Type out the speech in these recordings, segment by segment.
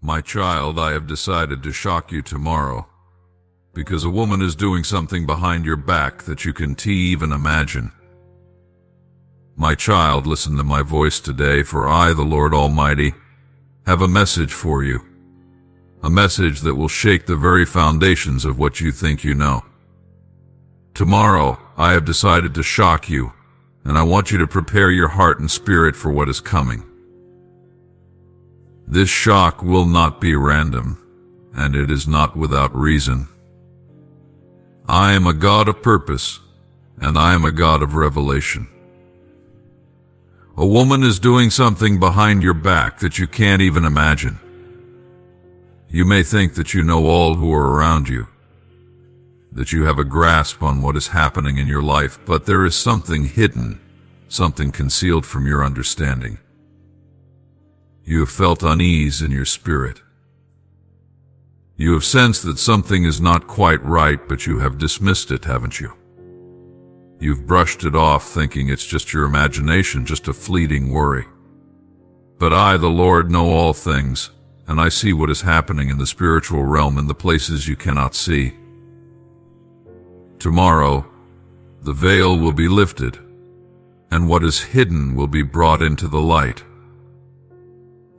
My child, I have decided to shock you tomorrow, because a woman is doing something behind your back that you can't even imagine. My child, listen to my voice today, for I, the Lord Almighty, have a message for you. A message that will shake the very foundations of what you think you know. Tomorrow, I have decided to shock you, and I want you to prepare your heart and spirit for what is coming. This shock will not be random, and it is not without reason. I am a God of purpose, and I am a God of revelation. A woman is doing something behind your back that you can't even imagine. You may think that you know all who are around you, that you have a grasp on what is happening in your life, but there is something hidden, something concealed from your understanding. You have felt unease in your spirit. You have sensed that something is not quite right, but you have dismissed it, haven't you? You've brushed it off, thinking it's just your imagination, just a fleeting worry. But I, the Lord, know all things, and I see what is happening in the spiritual realm in the places you cannot see. Tomorrow, the veil will be lifted, and what is hidden will be brought into the light.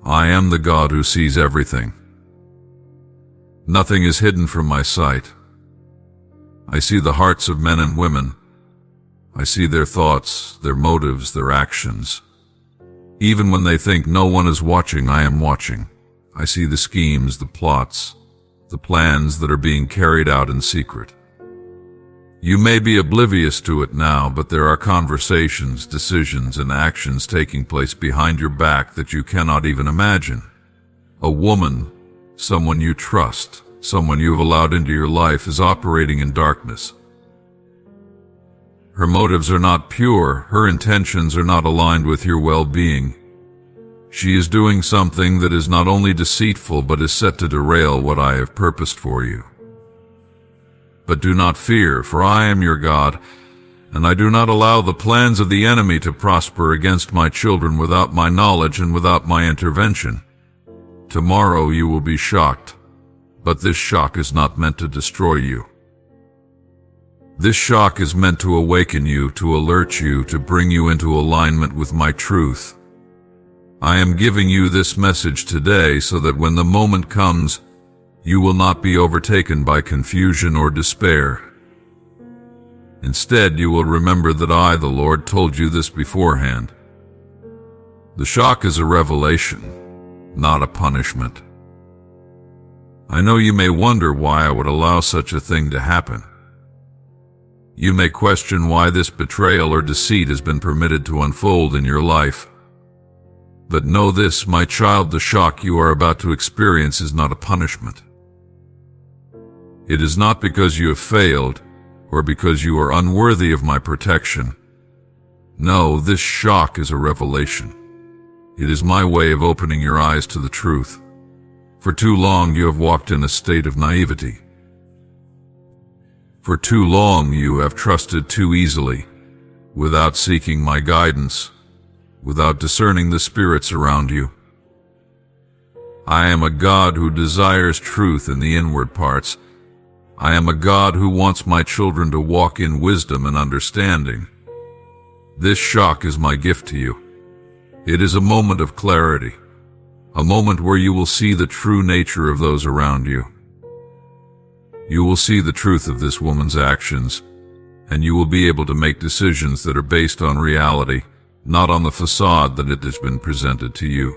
I am the God who sees everything. Nothing is hidden from my sight. I see the hearts of men and women. I see their thoughts, their motives, their actions. Even when they think no one is watching, I am watching. I see the schemes, the plots, the plans that are being carried out in secret. You may be oblivious to it now, but there are conversations, decisions, and actions taking place behind your back that you cannot even imagine. A woman, someone you trust, someone you have allowed into your life, is operating in darkness. Her motives are not pure, her intentions are not aligned with your well-being. She is doing something that is not only deceitful, but is set to derail what I have purposed for you. But do not fear, for I am your God, and I do not allow the plans of the enemy to prosper against my children without my knowledge and without my intervention. Tomorrow you will be shocked, but this shock is not meant to destroy you. This shock is meant to awaken you, to alert you, to bring you into alignment with my truth. I am giving you this message today so that when the moment comes, you will not be overtaken by confusion or despair. Instead, you will remember that I, the Lord, told you this beforehand. The shock is a revelation, not a punishment. I know you may wonder why I would allow such a thing to happen. You may question why this betrayal or deceit has been permitted to unfold in your life. But know this, my child, the shock you are about to experience is not a punishment. It is not because you have failed or because you are unworthy of my protection. No, this shock is a revelation. It is my way of opening your eyes to the truth. For too long you have walked in a state of naivety. For too long you have trusted too easily, without seeking my guidance, without discerning the spirits around you. I am a God who desires truth in the inward parts. I am a God who wants my children to walk in wisdom and understanding. This shock is my gift to you. It is a moment of clarity, a moment where you will see the true nature of those around you. You will see the truth of this woman's actions, and you will be able to make decisions that are based on reality, not on the facade that it has been presented to you.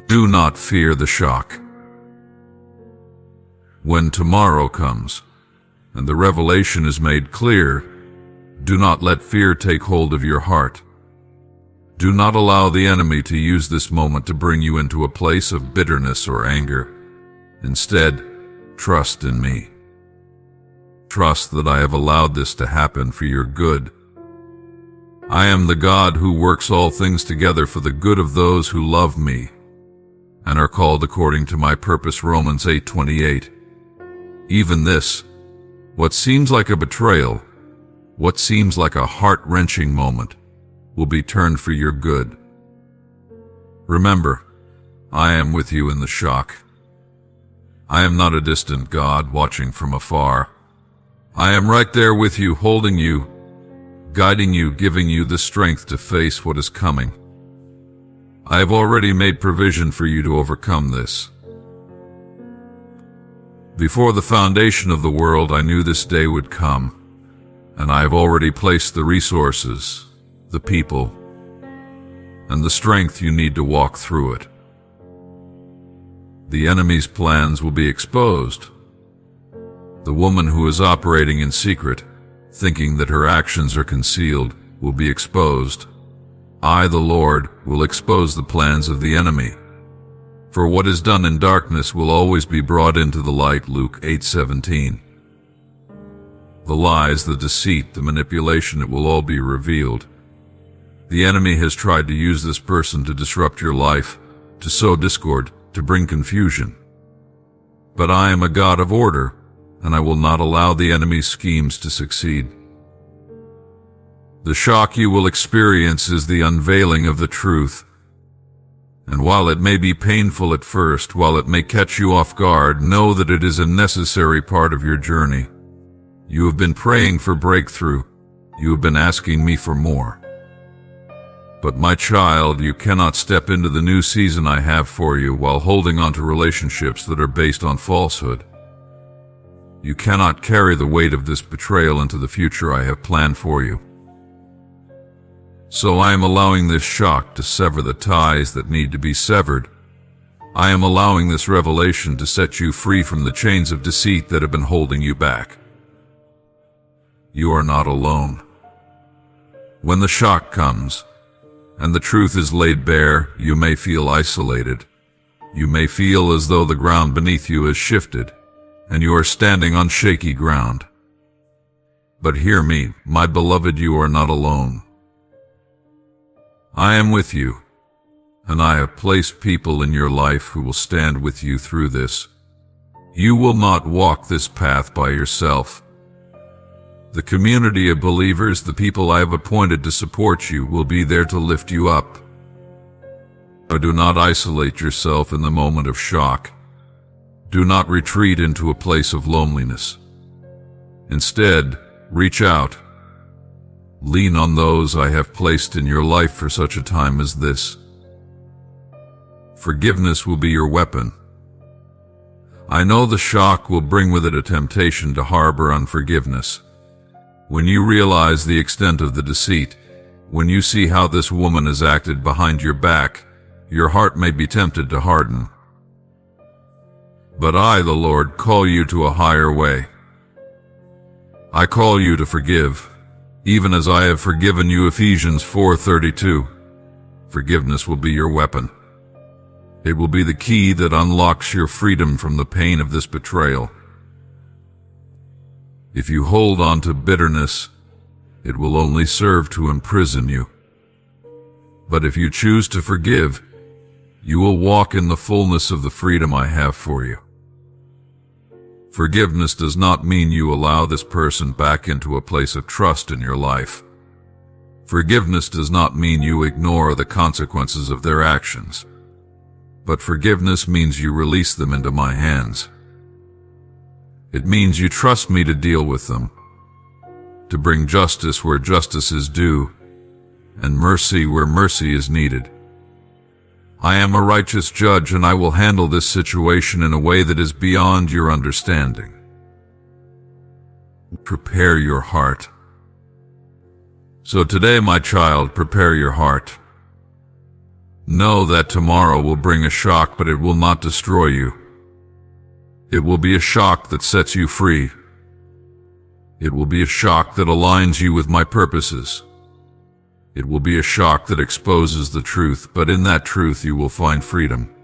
Do not fear the shock. When tomorrow comes, and the revelation is made clear, do not let fear take hold of your heart. Do not allow the enemy to use this moment to bring you into a place of bitterness or anger. Instead, trust in me. Trust that I have allowed this to happen for your good. I am the God who works all things together for the good of those who love me and are called according to my purpose. Romans 8:28. Even this, what seems like a betrayal, what seems like a heart-wrenching moment, will be turned for your good. Remember, I am with you in the shock. I am not a distant God watching from afar. I am right there with you, holding you, guiding you, giving you the strength to face what is coming. I have already made provision for you to overcome this. Before the foundation of the world, I knew this day would come, and I have already placed the resources, the people, and the strength you need to walk through it. The enemy's plans will be exposed. The woman who is operating in secret, thinking that her actions are concealed, will be exposed. I, the Lord, will expose the plans of the enemy. For what is done in darkness will always be brought into the light, Luke 8:17. The lies, the deceit, the manipulation, it will all be revealed. The enemy has tried to use this person to disrupt your life, to sow discord, to bring confusion. But I am a God of order, and I will not allow the enemy's schemes to succeed. The shock you will experience is the unveiling of the truth. And while it may be painful at first, while it may catch you off guard, know that it is a necessary part of your journey. You have been praying for breakthrough. You have been asking me for more. But my child, you cannot step into the new season I have for you while holding on to relationships that are based on falsehood. You cannot carry the weight of this betrayal into the future I have planned for you. So I am allowing this shock to sever the ties that need to be severed. I am allowing this revelation to set you free from the chains of deceit that have been holding you back. You are not alone. When the shock comes, and the truth is laid bare, you may feel isolated. You may feel as though the ground beneath you has shifted, and you are standing on shaky ground. But hear me, my beloved, you are not alone. I am with you, and I have placed people in your life who will stand with you through this. You will not walk this path by yourself. The community of believers, the people I have appointed to support you, will be there to lift you up. But do not isolate yourself in the moment of shock. Do not retreat into a place of loneliness. Instead, reach out. Lean on those I have placed in your life for such a time as this. Forgiveness will be your weapon. I know the shock will bring with it a temptation to harbor unforgiveness. When you realize the extent of the deceit, when you see how this woman has acted behind your back, your heart may be tempted to harden. But I, the Lord, call you to a higher way. I call you to forgive, even as I have forgiven you. Ephesians 4:32. Forgiveness will be your weapon. It will be the key that unlocks your freedom from the pain of this betrayal. If you hold on to bitterness, it will only serve to imprison you. But if you choose to forgive, you will walk in the fullness of the freedom I have for you. Forgiveness does not mean you allow this person back into a place of trust in your life. Forgiveness does not mean you ignore the consequences of their actions. But forgiveness means you release them into my hands. It means you trust me to deal with them, to bring justice where justice is due, and mercy where mercy is needed. I am a righteous judge, and I will handle this situation in a way that is beyond your understanding. Prepare your heart. So today, my child, prepare your heart. Know that tomorrow will bring a shock, but it will not destroy you. It will be a shock that sets you free. It will be a shock that aligns you with my purposes. It will be a shock that exposes the truth, but in that truth you will find freedom.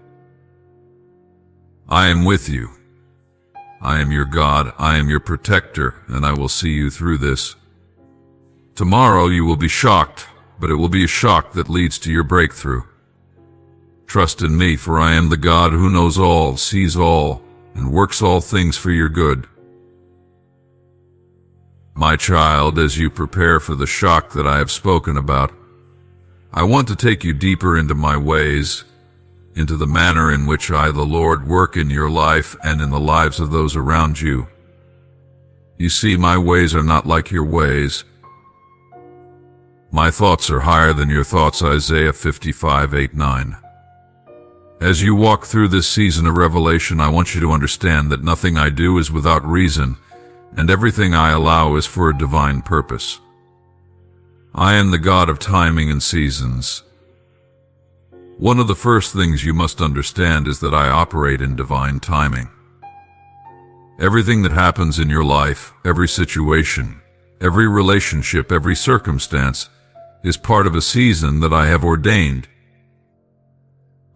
I am with you. I am your God, I am your protector, and I will see you through this. Tomorrow you will be shocked, but it will be a shock that leads to your breakthrough. Trust in me, for I am the God who knows all, sees all, and works all things for your good. My child, as you prepare for the shock that I have spoken about, I want to take you deeper into my ways, into the manner in which I, the Lord, work in your life and in the lives of those around you. You see, my ways are not like your ways. My thoughts are higher than your thoughts, Isaiah 55:8-9. As you walk through this season of revelation, I want you to understand that nothing I do is without reason, and everything I allow is for a divine purpose. I am the God of timing and seasons. One of the first things you must understand is that I operate in divine timing. Everything that happens in your life, every situation, every relationship, every circumstance, is part of a season that I have ordained.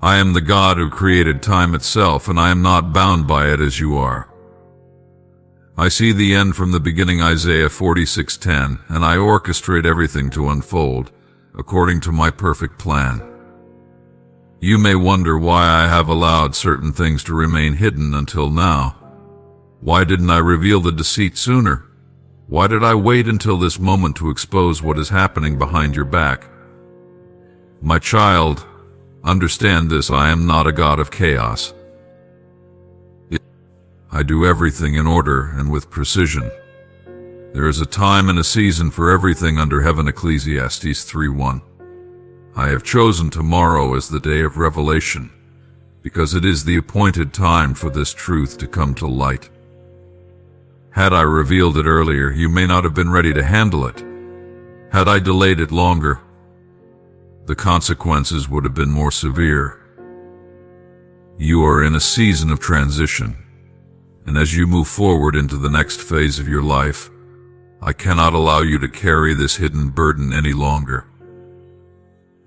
I am the God who created time itself, and I am not bound by it as you are. I see the end from the beginning, Isaiah 46:10, and I orchestrate everything to unfold according to my perfect plan. You may wonder why I have allowed certain things to remain hidden until now. Why didn't I reveal the deceit sooner? Why did I wait until this moment to expose what is happening behind your back? My child, understand this: I am not a God of chaos. I do everything in order and with precision. There is a time and a season for everything under heaven, Ecclesiastes 3:1. I have chosen tomorrow as the day of revelation, because it is the appointed time for this truth to come to light. Had I revealed it earlier, you may not have been ready to handle it. Had I delayed it longer, the consequences would have been more severe. You are in a season of transition, and as you move forward into the next phase of your life, I cannot allow you to carry this hidden burden any longer.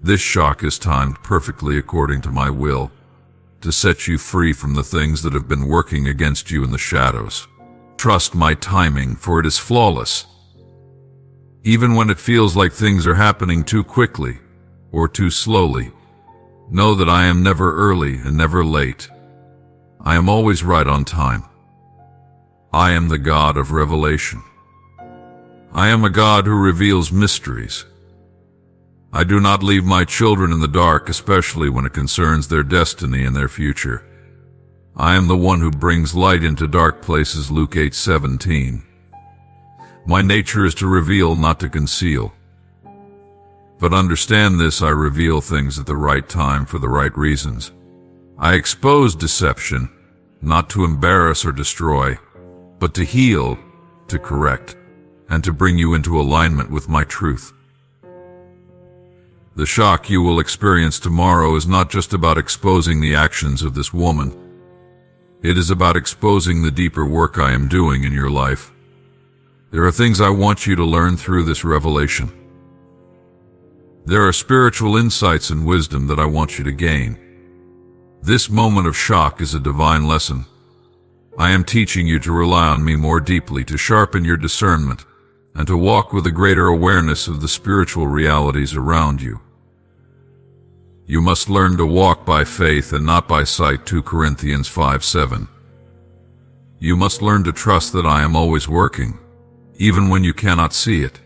This shock is timed perfectly according to my will, to set you free from the things that have been working against you in the shadows. Trust my timing, for it is flawless. Even when it feels like things are happening too quickly or too slowly, know that I am never early and never late. I am always right on time. I am the God of revelation. I am a God who reveals mysteries. I do not leave my children in the dark, especially when it concerns their destiny and their future. I am the one who brings light into dark places, Luke 8:17. My nature is to reveal, not to conceal. But understand this: I reveal things at the right time for the right reasons. I expose deception, not to embarrass or destroy, but to heal, to correct, and to bring you into alignment with my truth. The shock you will experience tomorrow is not just about exposing the actions of this woman. It is about exposing the deeper work I am doing in your life. There are things I want you to learn through this revelation. There are spiritual insights and wisdom that I want you to gain. This moment of shock is a divine lesson. I am teaching you to rely on me more deeply, to sharpen your discernment, and to walk with a greater awareness of the spiritual realities around you. You must learn to walk by faith and not by sight, 2 Corinthians 5:7. You must learn to trust that I am always working, even when you cannot see it.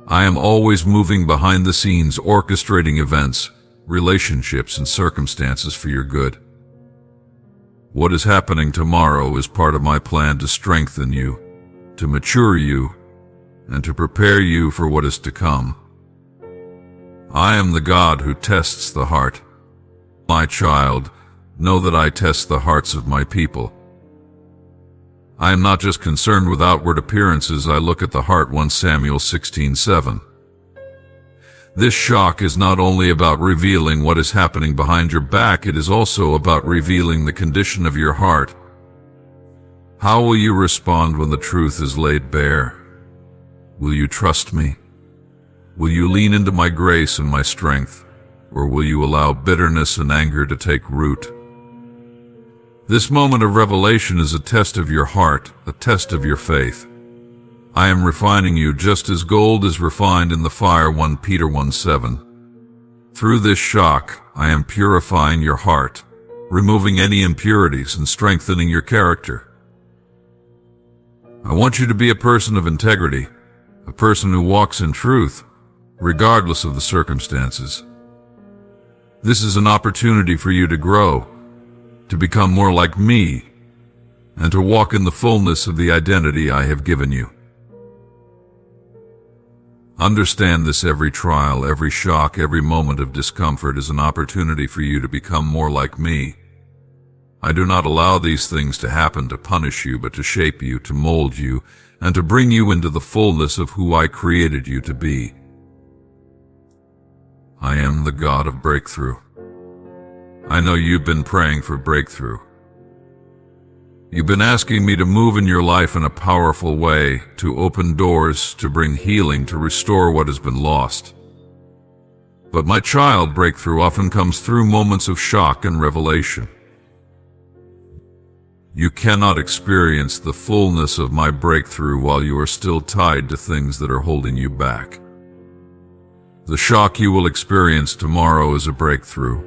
I am always moving behind the scenes, orchestrating events, relationships, and circumstances for your good. What is happening tomorrow is part of my plan to strengthen you, to mature you, and to prepare you for what is to come. I am the God who tests the heart. My child, know that I test the hearts of my people. I am not just concerned with outward appearances, I look at the heart, 1 Samuel 16:7. This shock is not only about revealing what is happening behind your back, it is also about revealing the condition of your heart. How will you respond when the truth is laid bare? Will you trust me? Will you lean into my grace and my strength, or will you allow bitterness and anger to take root? This moment of revelation is a test of your heart, a test of your faith. I am refining you just as gold is refined in the fire, 1 Peter 1:7. Through this shock, I am purifying your heart, removing any impurities and strengthening your character. I want you to be a person of integrity, a person who walks in truth, regardless of the circumstances. This is an opportunity for you to grow, to become more like me, and to walk in the fullness of the identity I have given you. Understand this: every trial, every shock, every moment of discomfort is an opportunity for you to become more like me. I do not allow these things to happen to punish you, but to shape you, to mold you, and to bring you into the fullness of who I created you to be. I am the God of breakthrough. I know you've been praying for breakthrough. You've been asking me to move in your life in a powerful way, to open doors, to bring healing, to restore what has been lost. But my child, breakthrough often comes through moments of shock and revelation. You cannot experience the fullness of my breakthrough while you are still tied to things that are holding you back. The shock you will experience tomorrow is a breakthrough.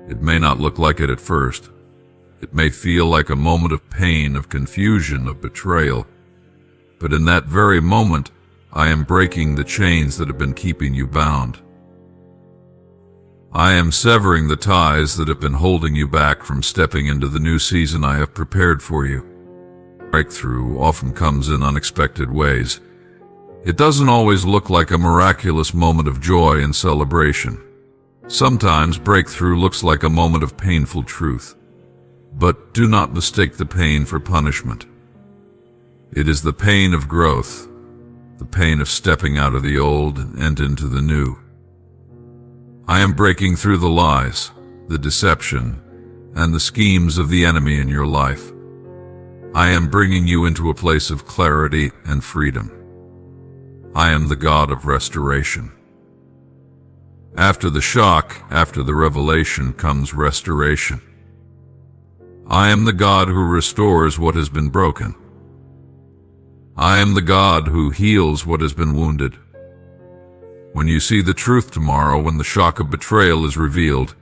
It may not look like it at first. It may feel like a moment of pain, of confusion, of betrayal. But in that very moment, I am breaking the chains that have been keeping you bound. I am severing the ties that have been holding you back from stepping into the new season I have prepared for you. Breakthrough often comes in unexpected ways. It doesn't always look like a miraculous moment of joy and celebration. Sometimes breakthrough looks like a moment of painful truth. But do not mistake the pain for punishment. It is the pain of growth, the pain of stepping out of the old and into the new. I am breaking through the lies, the deception, and the schemes of the enemy in your life. I am bringing you into a place of clarity and freedom. I am the God of restoration. After the shock, after the revelation, comes restoration. I am the God who restores what has been broken. I am the God who heals what has been wounded. When you see the truth tomorrow, when the shock of betrayal is revealed,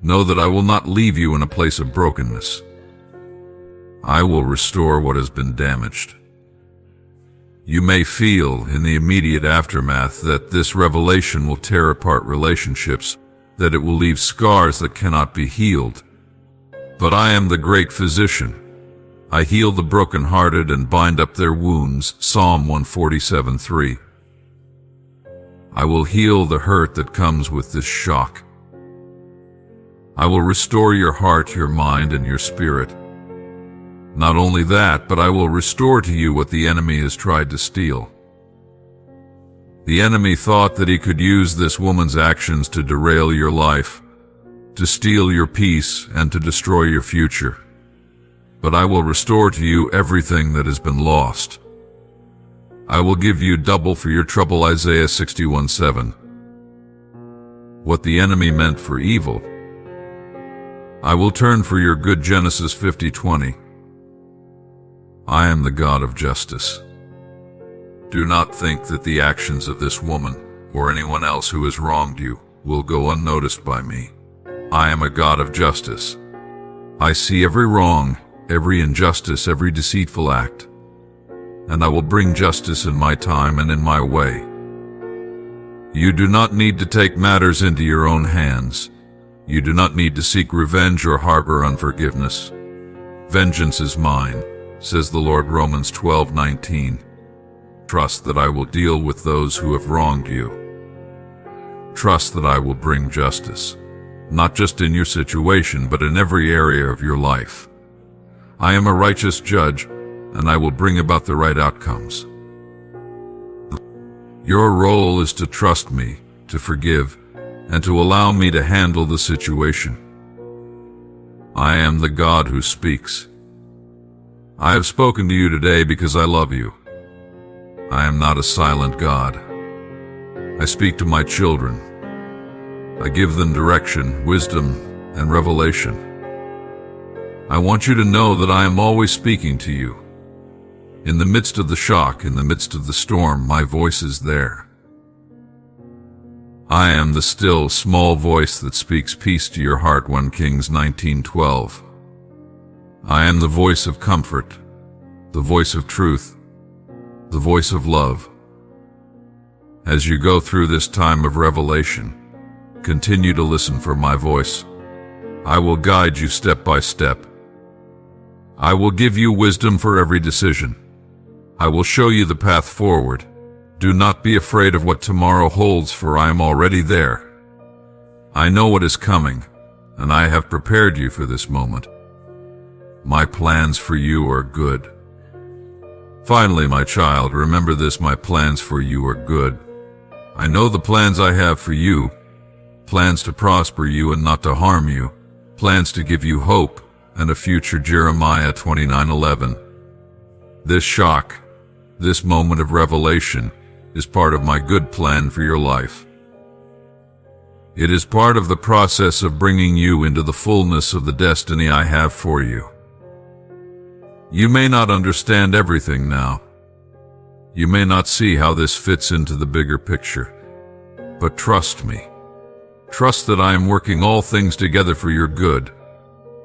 know that I will not leave you in a place of brokenness. I will restore what has been damaged. You may feel in the immediate aftermath that this revelation will tear apart relationships, that it will leave scars that cannot be healed. But I am the great physician. I heal the brokenhearted and bind up their wounds, Psalm 147:3. I will heal the hurt that comes with this shock. I will restore your heart, your mind, and your spirit. Not only that, but I will restore to you what the enemy has tried to steal. The enemy thought that he could use this woman's actions to derail your life, to steal your peace, and to destroy your future. But I will restore to you everything that has been lost. I will give you double for your trouble, Isaiah 61:7. What the enemy meant for evil, I will turn for your good, Genesis 50:20. I am the God of justice. Do not think that the actions of this woman, or anyone else who has wronged you, will go unnoticed by me. I am a God of justice. I see every wrong, every injustice, every deceitful act, and I will bring justice in my time and in my way. You do not need to take matters into your own hands. You do not need to seek revenge or harbor unforgiveness. Vengeance is mine, says the Lord, Romans 12:19. Trust that I will deal with those who have wronged you. Trust that I will bring justice, not just in your situation, but in every area of your life. I am a righteous judge, and I will bring about the right outcomes. Your role is to trust me, to forgive, and to allow me to handle the situation. I am the God who speaks. I have spoken to you today because I love you. I am not a silent God. I speak to my children. I give them direction, wisdom, and revelation. I want you to know that I am always speaking to you. In the midst of the shock, in the midst of the storm, my voice is there. I am the still, small voice that speaks peace to your heart, 1 Kings 19:12. I am the voice of comfort, the voice of truth, the voice of love. As you go through this time of revelation, Continue to listen for my voice. I will guide you step by step. I will give you wisdom for every decision. I will show you the path forward. Do not be afraid of what tomorrow holds, for I am already there. I know what is coming, and I have prepared you for this moment. My plans for you are good. Finally, my child, remember this: my plans for you are good. I know the plans I have for you, plans to prosper you and not to harm you, plans to give you hope and a future. Jeremiah 29:11. This shock, this moment of revelation, is part of my good plan for your life. It is part of the process of bringing you into the fullness of the destiny I have for you. You may not understand everything now. You may not see how this fits into the bigger picture. But trust me. Trust that I am working all things together for your good.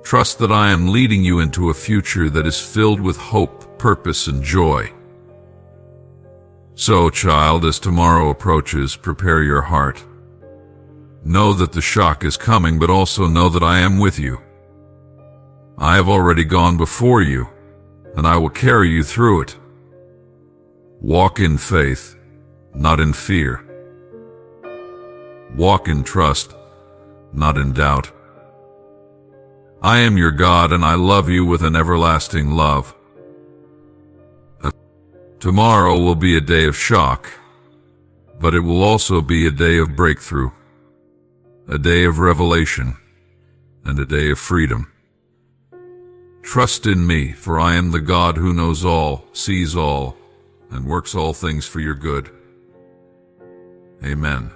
Trust that I am leading you into a future that is filled with hope, purpose, and joy. So, child, as tomorrow approaches, prepare your heart. Know that the shock is coming, but also know that I am with you. I have already gone before you, and I will carry you through it. Walk in faith, not in fear. Walk in trust, not in doubt. I am your God, and I love you with an everlasting love. Tomorrow will be a day of shock, but it will also be a day of breakthrough, a day of revelation, and a day of freedom. Trust in me, for I am the God who knows all, sees all, and works all things for your good. Amen.